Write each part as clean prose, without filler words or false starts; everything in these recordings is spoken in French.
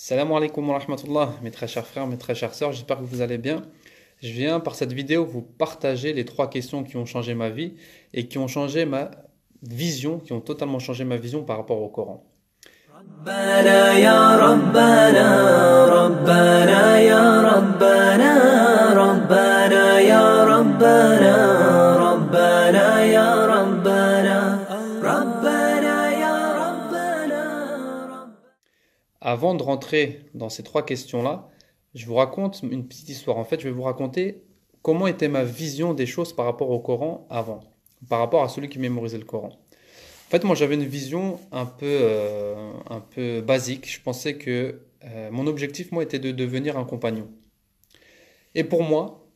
Salam alaikum wa rahmatullah, mes très chers frères, mes très chères sœurs, j'espère que vous allez bien. Je viens par cette vidéo vous partager les trois questions qui ont changé ma vie et qui ont changé ma vision, qui ont totalement changé ma vision par rapport au Coran. ربنا يا ربنا ربنا يا ربنا ربنا يا ربنا ربنا يا ربنا ربنا يا ربنا. Avant de rentrer dans ces trois questions-là, je vous raconte une petite histoire. En fait, je vais vous raconter comment était ma vision des choses par rapport au Coran avant, par rapport à celui qui mémorisait le Coran. En fait, moi, j'avais une vision un peu basique. Je pensais que mon objectif, moi, était de devenir un compagnon. Et pour moi,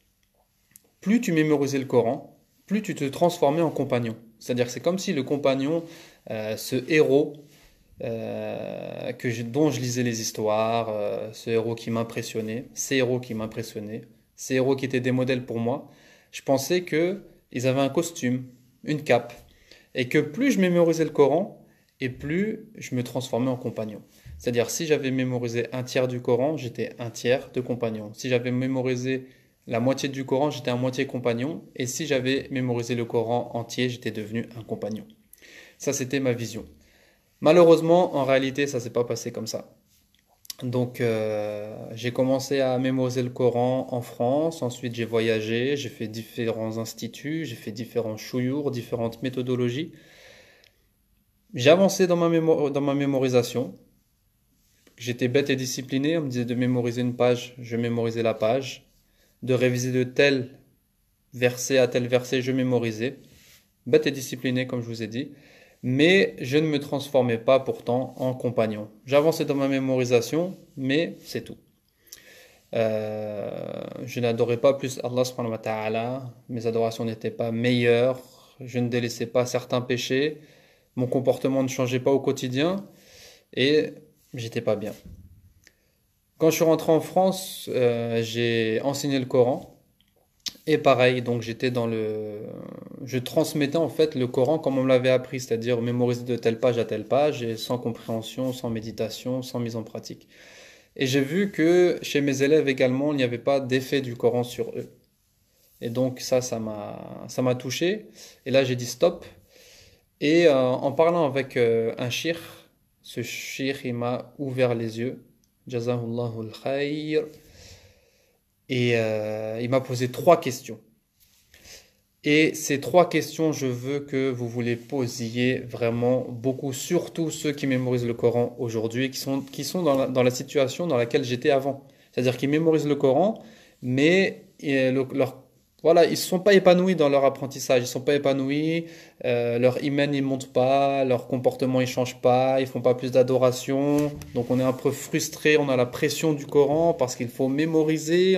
plus tu mémorisais le Coran, plus tu te transformais en compagnon. C'est-à-dire que c'est comme si le compagnon, ce héros dont je lisais les histoires, ce héros qui m'impressionnait, ces héros qui m'impressionnaient, ces héros qui étaient des modèles pour moi, je pensais que ils avaient un costume, une cape, et que plus je mémorisais le Coran, et plus je me transformais en compagnon. C'est-à-dire, si j'avais mémorisé un tiers du Coran, j'étais un tiers de compagnon. Si j'avais mémorisé la moitié du Coran, j'étais un moitié compagnon. Et si j'avais mémorisé le Coran entier, j'étais devenu un compagnon. Ça, c'était ma vision. Malheureusement, en réalité, ça s'est pas passé comme ça. Donc, j'ai commencé à mémoriser le Coran en France. Ensuite, j'ai voyagé, j'ai fait différents instituts, j'ai fait différents chouyours, différentes méthodologies. J'ai avancé dans ma mémorisation. J'étais bête et discipliné. On me disait de mémoriser une page, je mémorisais la page. De réviser de tel verset à tel verset, je mémorisais. Bête et discipliné, comme je vous ai dit. Mais je ne me transformais pas pourtant en compagnon. J'avançais dans ma mémorisation, mais c'est tout. Je n'adorais pas plus Allah subhanahu wa ta'ala. Mes adorations n'étaient pas meilleures. Je ne délaissais pas certains péchés. Mon comportement ne changeait pas au quotidien. Et j'étais pas bien. Quand je suis rentré en France, j'ai enseigné le Coran. Et pareil, donc je transmettais en fait le Coran comme on me l'avait appris, c'est-à-dire mémoriser de telle page à telle page, et sans compréhension, sans méditation, sans mise en pratique. Et j'ai vu que chez mes élèves également, il n'y avait pas d'effet du Coran sur eux. Et donc ça m'a touché. Et là, j'ai dit stop. Et en parlant avec un shir, ce shir, il m'a ouvert les yeux. Jazahullahu al-khayr. Et il m'a posé trois questions. Et ces trois questions, je veux que vous vous les posiez vraiment beaucoup, surtout ceux qui mémorisent le Coran aujourd'hui, qui sont dans la situation dans laquelle j'étais avant. C'est-à-dire qu'ils mémorisent le Coran, mais voilà, ils ne sont pas épanouis dans leur apprentissage, ils ne sont pas épanouis, leur iman ne monte pas, leur comportement ne change pas, ils font pas plus d'adoration, donc on est un peu frustré, on a la pression du Coran parce qu'il faut mémoriser.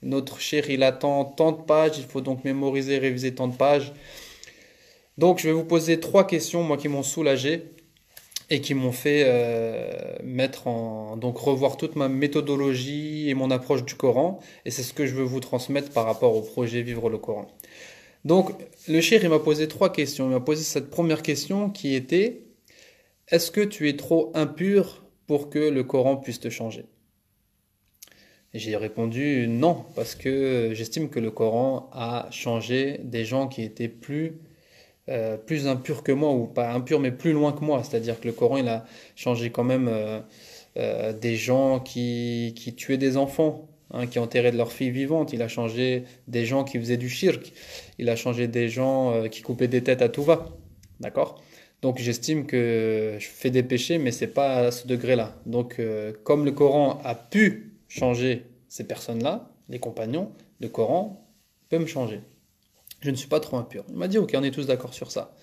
Notre cher, il attend tant de pages, il faut donc mémoriser, réviser tant de pages. Donc, je vais vous poser trois questions, moi, qui m'ont soulagé et qui m'ont fait donc revoir toute ma méthodologie et mon approche du Coran. Et c'est ce que je veux vous transmettre par rapport au projet Vivre le Coran. Donc, le cher, il m'a posé trois questions. Il m'a posé cette première question qui était, est-ce que tu es trop impur pour que le Coran puisse te changer? Et j'ai répondu non, parce que j'estime que le Coran a changé des gens qui étaient plus impurs que moi, ou pas impurs, mais plus loin que moi. C'est-à-dire que le Coran, il a changé quand même des gens qui tuaient des enfants, hein, qui enterraient de leurs filles vivantes. Il a changé des gens qui faisaient du shirk. Il a changé des gens qui coupaient des têtes à tout va. D'accord? Donc j'estime que je fais des péchés, mais c'est pas à ce degré-là. Donc comme le Coran a pu changer ces personnes-là, les compagnons, le Coran peut me changer. Je ne suis pas trop impur. Il m'a dit, ok, on est tous d'accord sur ça.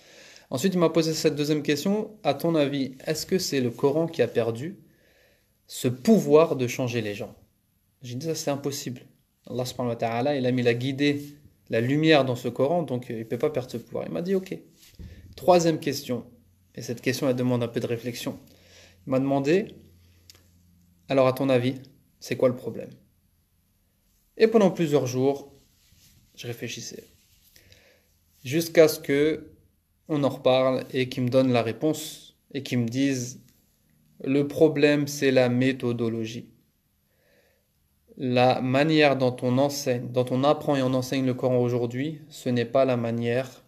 Ensuite, il m'a posé cette deuxième question. À ton avis, est-ce que c'est le Coran qui a perdu ce pouvoir de changer les gens? J'ai dit, ça c'est impossible. Allah subhanahu wa ta'ala, il a mis la guidée, la lumière dans ce Coran, donc il ne peut pas perdre ce pouvoir. Il m'a dit, ok. Troisième question, et cette question, elle demande un peu de réflexion. Il m'a demandé, alors à ton avis, c'est quoi le problème? Et pendant plusieurs jours, je réfléchissais. Jusqu'à ce que on en reparle et qu'ils me donnent la réponse et qu'ils me disent Le problème, c'est la méthodologie. La manière dont on enseigne, dont on apprend et on enseigne le Coran aujourd'hui, ce n'est pas la manière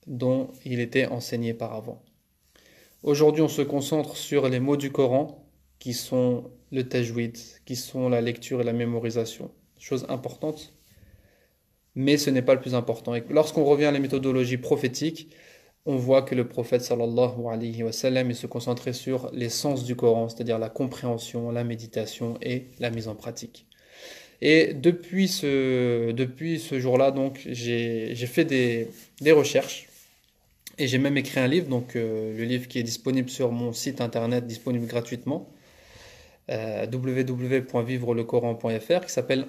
dont il était enseigné par avant. Aujourd'hui, on se concentre sur les mots du Coran, qui sont le tajwid, qui sont la lecture et la mémorisation. Chose importante, mais ce n'est pas le plus important. Et lorsqu'on revient à la méthodologie prophétique, on voit que le prophète sallallahu alayhi wa sallam, il se concentrait sur l'essence du Coran, c'est-à-dire la compréhension, la méditation et la mise en pratique. Et depuis ce jour-là, donc, j'ai fait des recherches et j'ai même écrit un livre, donc le livre qui est disponible sur mon site internet, disponible gratuitement, www.vivrelecoran.fr, qui s'appelle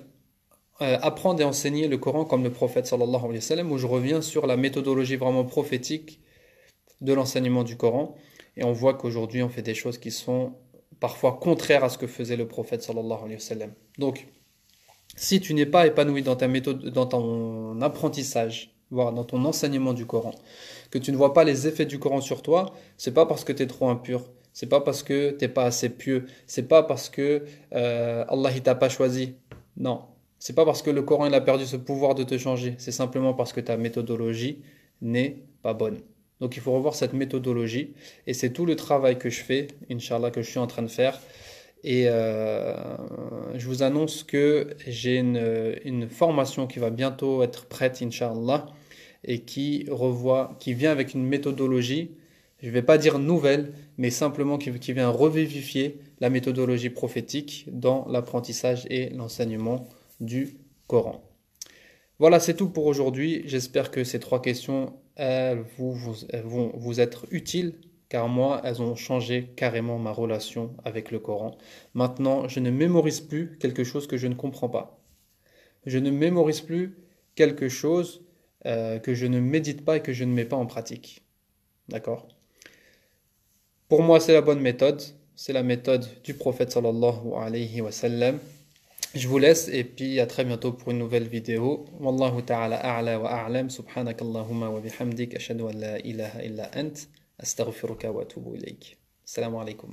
Apprendre et enseigner le Coran comme le prophète sallallahu alayhi wa sallam, où je reviens sur la méthodologie vraiment prophétique de l'enseignement du Coran. Et on voit qu'aujourd'hui, on fait des choses qui sont parfois contraires à ce que faisait le prophète sallallahu alayhi wa sallam. Donc, si tu n'es pas épanoui dans ta méthode, dans ton apprentissage, voire dans ton enseignement du Coran, que tu ne vois pas les effets du Coran sur toi, c'est pas parce que tu es trop impur, c'est pas parce que t'es pas assez pieux, c'est pas parce que Allah il t'a pas choisi. Non, c'est pas parce que le Coran il a perdu ce pouvoir de te changer, c'est simplement parce que ta méthodologie n'est pas bonne. Donc il faut revoir cette méthodologie et c'est tout le travail que je fais, Inch'Allah, que je suis en train de faire. Et je vous annonce que j'ai une formation qui va bientôt être prête, Inch'Allah, et qui vient avec une méthodologie, je ne vais pas dire nouvelle, mais simplement qui vient revivifier la méthodologie prophétique dans l'apprentissage et l'enseignement du Coran. Voilà, c'est tout pour aujourd'hui. J'espère que ces trois questions elles vont vous être utiles, car moi, elles ont changé carrément ma relation avec le Coran. Maintenant, je ne mémorise plus quelque chose que je ne comprends pas. Je ne mémorise plus quelque chose que je ne médite pas et que je ne mets pas en pratique. D'accord? Pour moi, c'est la bonne méthode. C'est la méthode du prophète sallallahu alayhi wa sallam. Je vous laisse et puis à très bientôt pour une nouvelle vidéo. Wallahu ta'ala a'la wa a'lam. Subhanakallahumma wa bihamdik. Ashhadu an la ilaha illa ant. Astaghfiruka wa atubu ilayk. Assalamu alaikum.